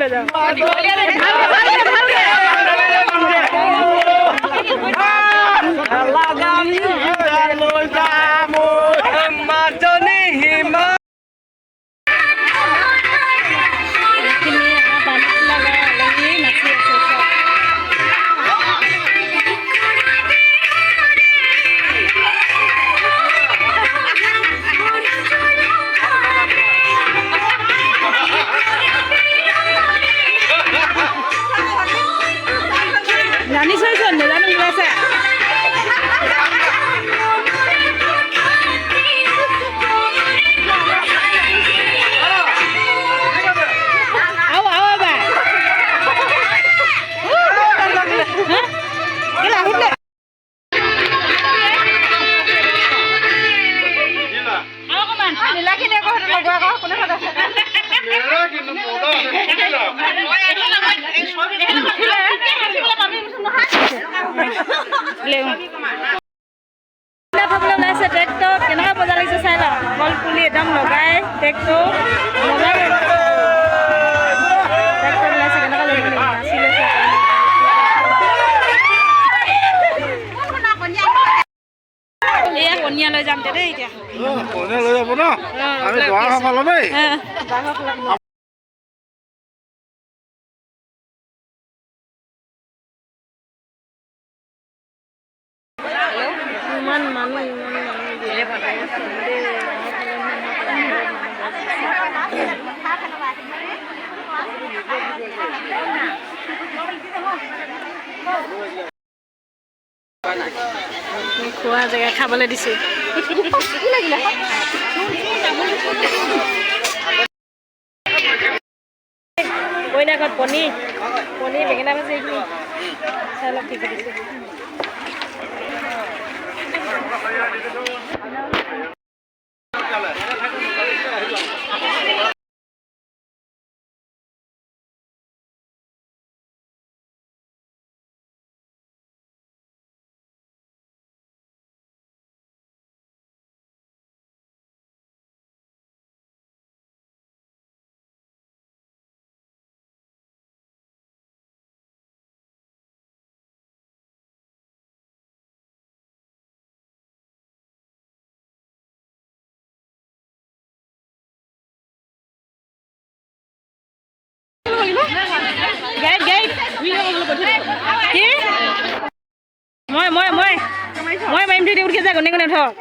লৈ যাওঁ জানি চাইছ নেজানো ওলাইছে ওলাইছে ট্ৰেক্টৰ কেনেকুৱা মজা লাগিছে চাই লওঁ কল পুলি একদম লগাই ট্ৰেক্টৰ মজা ট্ৰেক্টৰ ওলাইছে কেনেকুৱা লাগিছে এয়া কণীয়া লৈ যাম দেই এতিয়া কণীয়া লৈ যাব ন আমি জোৱা খাব ল'মেই ইমান মানুহ খোৱা জেগা খাবলৈ দিছে কইনা ঘৰত পনীৰ বেঙেনা ভাজি এইখিনি চাই অলপ ঠিক দিছে মই মাৰিম ধৰি উঠি যায় গণে গণে ধৰক